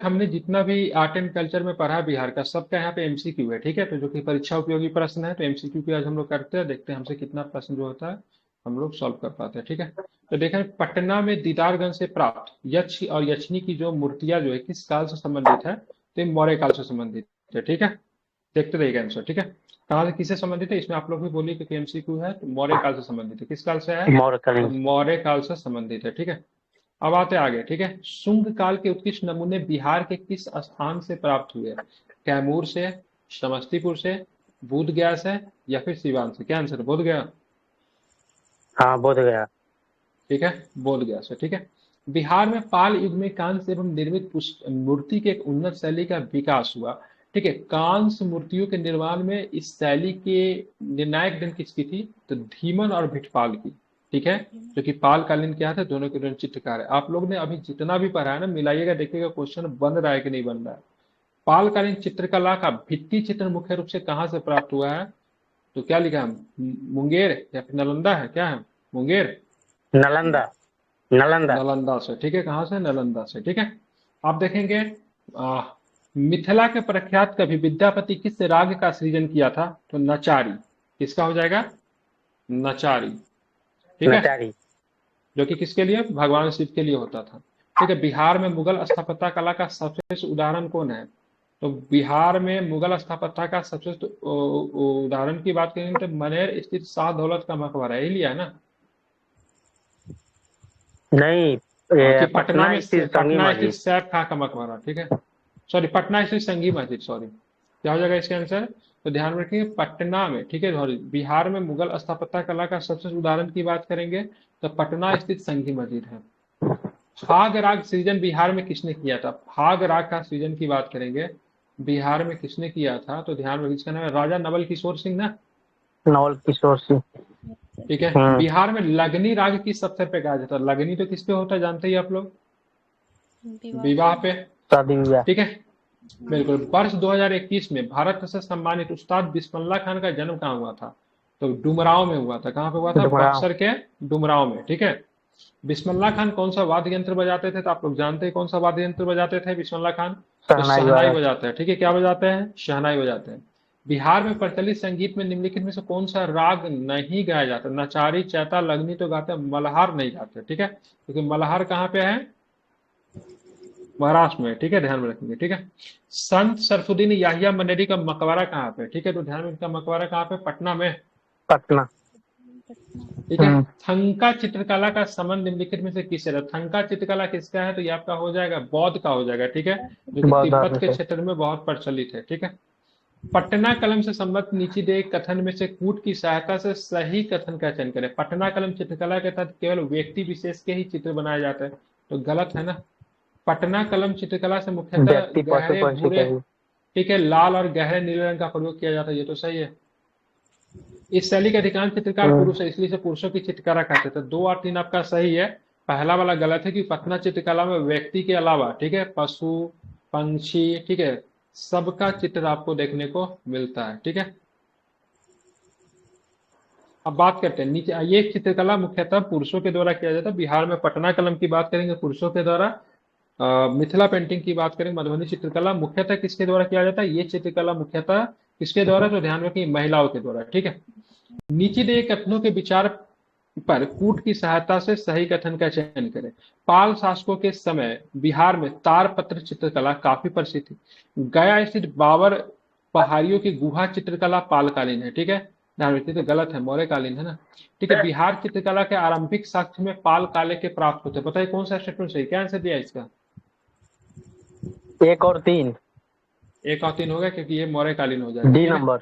हमने जितना भी आर्ट एंड कल्चर में पढ़ा बिहार का सबका यहाँ पे एमसीक्यू है, ठीक है। तो जो कि परीक्षा उपयोगी प्रश्न है, तो एमसीक्यू की आज हम लोग करते हैं, देखते हैं हमसे कितना प्रश्न जो होता है हम लोग सॉल्व कर पाते हैं, ठीक है। तो देखें, पटना में दीदारगंज से प्राप्त यक्ष और यक्षिणी की जो मूर्तियां जो है किस काल से संबंधित है, तो ये मौर्य काल से संबंधित है, ठीक है। देखते रहिएगा आंसर, ठीक है। कहाँ से किससे संबंधित है इसमें आप लोग भी बोलिए, क्योंकि एमसीक्यू है, तो मौर्य काल से संबंधित है। किस काल से है? तो मौर्यकालीन। मौर्य काल से संबंधित है, ठीक है। अब आते हैं आगे, ठीक है। शुंग काल के उत्कृष्ट नमूने बिहार के किस स्थान से प्राप्त हुए? कैमूर से, समस्तीपुर से, बोध गया से, या फिर सिवान से? क्या आंसर? बोध गया, हाँ, बोध गया। ठीक है, बोध गया से, ठीक है। बिहार में पाल युग में कांस्य एवं निर्मित मूर्ति के एक उन्नत शैली का विकास हुआ, ठीक है। कांस्य मूर्तियों के निर्माण में इस शैली के निर्णायक देन किसकी थी? तो धीमन और भिटपाल की, ठीक है। जो कि पाल कालीन क्या थे, दोनों के दोनों चित्रकार है। आप लोग ने अभी जितना भी पढ़ा है ना, मिलाइएगा, देखिएगा क्वेश्चन बन रहा है कि नहीं बन रहा है। पालकालीन चित्रकला का भित्ति चित्र मुख्य रूप से कहाँ से प्राप्त हुआ है? तो क्या लिखा है? मुंगेर या फिर नालंदा है? क्या है? मुंगेर, नालंदा। नालंदा। नालंदा से, ठीक है। कहाँ से? नालंदा से, ठीक है। आप देखेंगे, आ, मिथिला के प्रख्यात कवि विद्यापति किस राग का सृजन किया था? तो नचारी। किसका हो जाएगा? नचारी, ठीक है। नचारी। जो कि किसके लिए? भगवान शिव के लिए होता था, ठीक है। बिहार में मुगल स्थापत्य कला का सबसे उदाहरण कौन है? तो बिहार में मुगल स्थापत्य का सबसे उदाहरण की बात करेंगे तो मनेर स्थित शाह दौलत का मकबरा, यही लिया है ना? नहीं, कि पटना पटना में, स्थित संगी पटना स्थित मस्जिद। सैफ खां का मकबरा, ठीक है। सॉरी, पटना स्थित संगी मस्जिद, सॉरी। क्या हो जाएगा इसका आंसर? तो ध्यान रखिए, पटना में, ठीक है। सॉरी, बिहार में मुगल स्थापत्य कला का सबसे उदाहरण की बात करेंगे तो पटना स्थित संगी मस्जिद है। फाग राग सृजन बिहार में किसने किया था? फाग राग का सृजन की बात करेंगे, बिहार में किसने किया था? तो ध्यान रखिए, इसका नाम है राजा नवल किशोर सिंह ना, नवल किशोर सिंह। ठीक है। हम्म। बिहार में लगनी राग किस अवसर पे गाया जाता है? लगनी तो किस पे होता है, जानते ही आप लोग? विवाह पे, शादी विवाह। ठीक है। बिल्कुल। वर्ष 2021 में भारत रत्न से सम्मानित उस्ताद बिस्मिल्लाह खान का जन्म कहाँ हुआ था? तो डुमराव में हुआ था। कहाँ पे हुआ था? डुमराव। बक्सर के डुमराव में, ठीक है। बिस्मिल्लाह खान कौन सा वाद्य यंत्र बजाते थे? तो आप लोग जानते हैं कौन सा वाद्य यंत्र बजाते थे बिस्मिल्लाह खान? तो शहनाई शहनाई वादक। बजाते हैं, ठीक है। क्या बजाते हैं? शहनाई बजाते हैं। बिहार में प्रचलित संगीत में निम्नलिखित में से कौन सा राग नहीं गाया जाता? नचारी, चैता, लगनी तो गाते हैं, मल्हार नहीं गाते, ठीक है। क्योंकि मल्हार कहाँ पे है? महाराष्ट्र में, ठीक है। ध्यान में रखेंगे, ठीक है। संत सरफुद्दीन याहिया मनेरी का मकबरा कहाँ पे? ठीक है, तो ध्यान में, इनका मकबरा कहाँ पे? पटना में, पटना। ठीक है। हम्म। थंका चित्रकला का संबंध निम्नलिखित में से किससे है? थंका चित्रकला किसका है? तो ये आपका हो जाएगा बौद्ध का हो जाएगा, ठीक है। जो कि बहुत तिब्बत में के से। क्षेत्र में बहुत प्रचलित है, ठीक है। पटना कलम से संबंधित नीचे दिए कथन में से कूट की सहायता से सही कथन का चयन करें। पटना कलम चित्रकला के तहत केवल व्यक्ति विशेष के ही चित्र बनाए जाते हैं, तो गलत है ना। पटना कलम चित्रकला से मुख्यतः व्यक्ति पशु गहरे पंछी भूरे, का ही। ठीक है, लाल और गहरे नीले रंग का प्रयोग किया जाता है, ये तो सही है। इस शैली के अधिकांश चित्रकार हम्म। पुरुष है, इसलिए इसे पुरुषों की चित्रकला कहते थे। 2 और 3 आपका सही है। पहला वाला गलत है कि पटना चित्रकला में व्यक्ति के अलावा, ठीक है, पशु, पंछी, ठीक है, सबका चित्र आपको देखने को मिलता है, ठीक है। अब बात करते हैं नीचे, ये चित्रकला मुख्यतः पुरुषों के द्वारा किया जाता है। बिहार में पटना कलम की बात करेंगे पुरुषों के द्वारा। मिथिला पेंटिंग की बात करें, मधुबनी चित्रकला मुख्यतः किसके द्वारा किया जाता है? ये चित्रकला मुख्यतः किसके द्वारा? तो ध्यान रखिए, महिलाओं के द्वारा, ठीक है। नीचे दिए कथनों के विचार पर कूट की सहायता से सही कथन का चयन करें। पाल शासकों के समय बिहार में तारपत्र चित्रकला काफी प्रसिद्ध थी। गया स्थित बाबर पहाड़ियों की गुहा चित्रकला पालकालीन है, ठीक है। ध्यान रखिए, तो गलत है, मौर्यकालीन है ना, ठीक है। बिहार चित्रकला के आरंभिक साक्ष्य में पाल काले के प्राप्त होते हैं। बताइए कौन सा स्टेटमेंट सही? क्या आंसर दिया इसका? 1 और 3। 1 और 3 हो गया, क्योंकि ये मौर्यकालीन हो जाएगा, डी ठीक है। नंबर।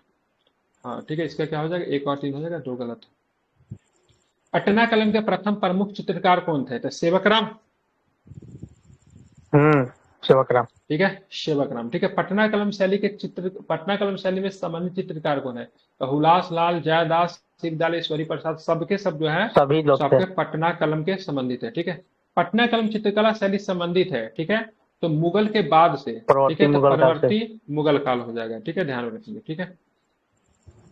हाँ, ठीक है, इसका क्या हो जाएगा? 1 और 3 हो जाएगा, 2 गलत है। पटना कलम के प्रथम प्रमुख चित्रकार कौन थे? तो सेवकराम, हम्म। सेवकराम। ठीक है, सेवकराम, ठीक है। पटना कलम शैली के चित्र, पटना कलम शैली में संबंधित चित्रकार कौन है? तो हुलास लाल, जयदास, शिवदयाल, ईश्वरी प्रसाद, सबके सब जो है, सभी लोग थे। सबके पटना कलम के संबंधित है, ठीक है। पटना कलम चित्रकला शैली संबंधित है, ठीक है। तो मुगल के बाद से, ठीक परवर्ती है, तो मुगल काल से। परवर्ती मुगल काल हो जाएगा, ठीक है। ध्यान रखेंगे, ठीक है।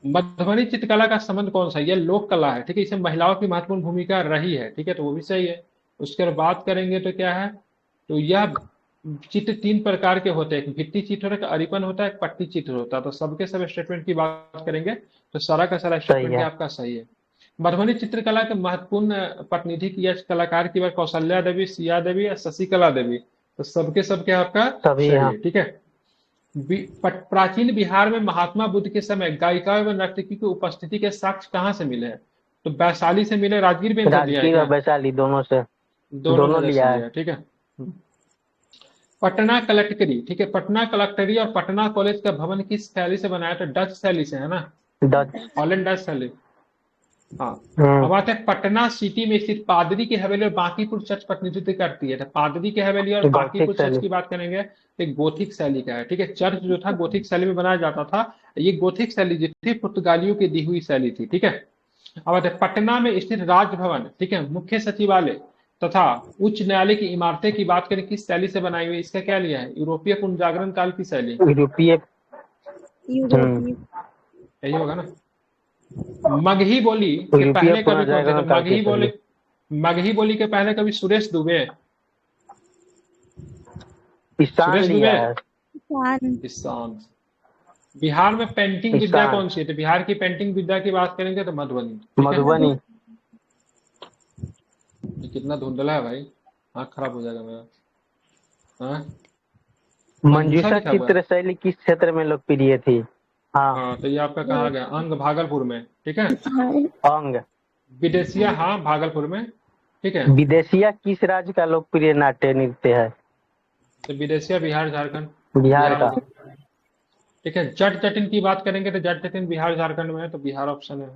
मधुबनी चित्रकला का संबंध कौन सा? ये लोक कला है, ठीक है। इसमें महिलाओं की महत्वपूर्ण भूमिका रही है, ठीक है, तो वो भी सही है। उसके बाद बात करेंगे तो क्या है? तो यह चित्र तीन प्रकार के होते हैं, एक भित्ति चित्र होता है, एक अरिपन होता है, एक पट्टी चित्र होता है। तो सबके सब स्टेटमेंट की बात करेंगे तो सारा का सारा सही स्टेटमेंट ही है। आपका सही है। मधुबनी चित्रकला के महत्वपूर्ण प्रतिनिधि की या कलाकार की बात कौशल्या देवी, सिया देवी या शशिकला देवी, तो सबके सबके आपका सभी सही हाँ। है। ठीक है। प्राचीन बिहार में महात्मा बुद्ध के समय गायिका एवं नर्तकी की उपस्थिति के साक्ष्य कहाँ से मिले हैं? तो वैशाली से मिले, राजगीर भी आंसर दिया है राजगीर और क्या? वैशाली दोनों से, दोनों दोनों जगह से लिया है। लिया है। ठीक है। पटना कलेक्टरी, ठीक है, पटना कलेक्टरी और पटना कॉलेज का भवन किस शैली से बनाया? तो डच शैली से है ना, डच। हॉलैंड डच शैली। हाँ। हम्म। अब आते हैं पटना सिटी में स्थित पादरी की हवेली और बांकीपुर चर्च प्रतिनिधित्व करती है। तो पादरी की हवेली और गॉथिक बांकीपुर चर्च शैली। की बात करेंगे तो एक गोथिक शैली का है। ठीक है। चर्च जो था गोथिक शैली में बनाया जाता था। ये गोथिक शैली जो थी पुर्तगालियों की दी हुई शैली थी। ठीक है। अब आते हैं पटना में स्थित राजभवन, ठीक है, मुख्य सचिवालय तथा उच्च न्यायालय की इमारतें की बात करें किस शैली से बनाई हुई? इसका क्या लिया है? यूरोपीय पुनर्जागरण काल की शैली। यूरोपीय। यूरोपीय। यही होगा ना। मगही बोली के यूरोपीय पहले कवि कौन थे? तो पुनर्जागरण काल की शैली। मगही बोली के पहले कवि सुरेश दुबे। ईशान सुरेश दुबे। लिया है। किसान। किसान। बिहार में पेंटिंग विद्या ईशान। कौन सी है? तो बिहार की पेंटिंग विद्या की बात करेंगे तो मधुबनी। ठीक है। मधुबनी। ये कितना धुंधला है भाई, आँख खराब हो जाएगा मेरा। हाँ, मंजूषा मंजूषा लिखा हुआ है। चित्र शैली किस क्षेत्र में लोकप्रिय थी? हाँ। हाँ, तो ये आपका कहा गया अंग भागलपुर में। ठीक है। अंग। विदेशिया, हाँ, भागलपुर में। ठीक है। विदेशिया किस राज्य का लोकप्रिय नाट्य नृत्य है? तो विदेशिया बिहार झारखंड। बिहार बिहार का। होगा। ठीक है। जट जटिन की बात करेंगे तो जट जटिन बिहार झारखंड में है, तो बिहार ऑप्शन है।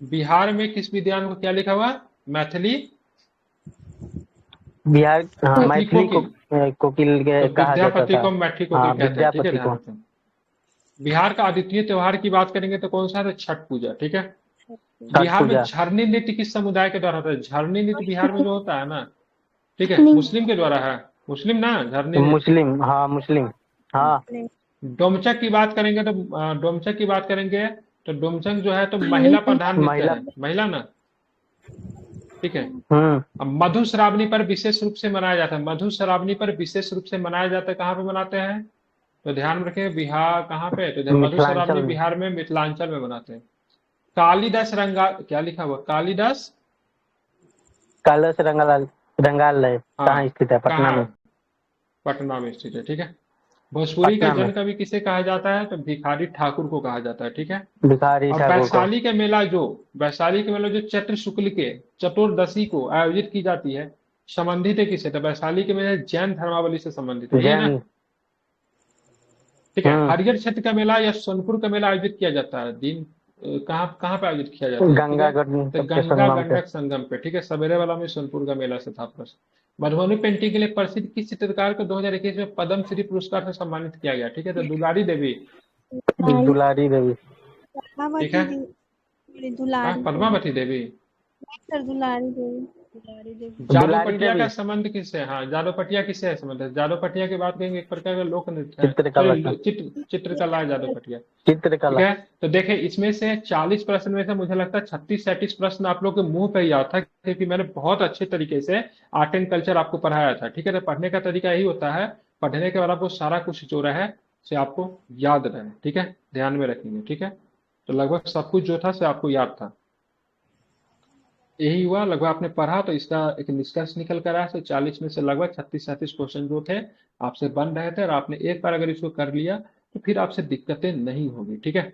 बिहार में किस विद्यालय को क्या लिखा हुआ? मैथिली। बिहार, हाँ, मैथिली मैथिली को कोकिल। कोकिल तो कहा जाता विद्यापति था। को मैथिली हाँ, कोकिल कहते हैं। ठीक है, विद्यापति ध्यान को। रखें। बिहार का अद्वितीय त्योहार की बात करेंगे तो कौन सा है? तो छठ पूजा। ठीक है। छठ बिहार में पूजा। झरनी नृत्य किस समुदाय के द्वारा होता है? झरनी नृत्य बिहार में जो होता है ना, ठीक है, मुस्लिम के द्वारा है। मुस्लिम ना, झरनी नृत्य। मुस्लिम, हाँ मुस्लिम। हाँ। डोमचक की बात करेंगे तो डोमचक की बात करेंगे तो डोमचक जो है तो महिला प्रधान नृत्य महिला। है, महिला ना। ठीक है। हम्म। अब मधुश्रावणी पर विशेष रूप से मनाया जाता है। मधुश्रावणी पर विशेष रूप से मनाया जाता है, कहाँ पे मनाते हैं? तो ध्यान रखें, बिहार कहाँ पे? तो मिथिलांचल मधुश्रावणी में। बिहार में मिथिलांचल में मनाते हैं। कालिदास रंगा, क्या लिखा हुआ? कालिदास। कैलाश रंगाल, रंगालय हाँ, कहाँ स्थित है? पटना कहाँ? में। पटना में स्थित है। ठीक है। भोजपुरी का पटना में। जन कवि किसे कहा जाता है? तो भिखारी ठाकुर को कहा जाता है। ठीक है। भिखारी और ठाकुर को। वैशाली के मेला जो चैत्र शुक्ल के चतुर्दशी को आयोजित की जाती है, संबंधित है किससे? तो वैशाली के मेला जैन धर्मावलि से संबंधित है, ये है ना। जैन। ठीक है। हम्म। हरिहर क्षेत्र का मेला या सोनपुर का मेला आयोजित किया जाता है दिन कहाँ कहाँ पे आयोजित किया जाता है? ठीक है। गंगा गढ़ तो सबके गंगा संगम पे। गंडक संगम पे। ठीक है। सवेरे वाला में सोनपुर का मेला से था प्रश्न। मधुबनी पेंटिंग के लिए प्रसिद्ध किस चित्रकार को 2021 में पद्म श्री पुरस्कार से सम्मानित किया गया? ठीक है। तो दुलारी देवी। दुलारी देवी। ठीक है। पद्मावती देवी, हाँ, दुलारी देवी। पद्मावती देवी। सर दुलारी देवी। दुलारी देवी। दुलारी जादूपटिया का देवी। संबंध किससे है? हाँ, जादूपटिया किससे है संबंध है? जादूपटिया की बात करेंगे, एक प्रकार का लोक नृत्य है, चित्रकला का। सॉरी, चित्रकला है जादूपटिया। ठीक चित्रकला। है। तो देखिए, इसमें से 40 प्रश्न में से मुझे लगता है 36-37 प्रश्न आप लोग के मुंह पे ही याद था, क्योंकि मैंने बहुत अच्छे तरीके से आर्ट एंड कल्चर आपको पढ़ाया था। ठीक है। तो पढ़ने का तरीका यही होता है, पढ़ने के बाद आपको सारा कुछ जो है से आपको याद रहे। ठीक है, ध्यान में रखेंगे। ठीक है। तो लगभग सब कुछ जो था से आपको याद था। यही हुआ, लगभग आपने पढ़ा तो इसका एक निष्कर्ष निकल कर आया। तो 40 में से लगभग 36-37 क्वेश्चन जो थे आपसे बन रहे थे, और आपने एक बार अगर इसको कर लिया तो फिर आपसे दिक्कतें नहीं होगी। ठीक है।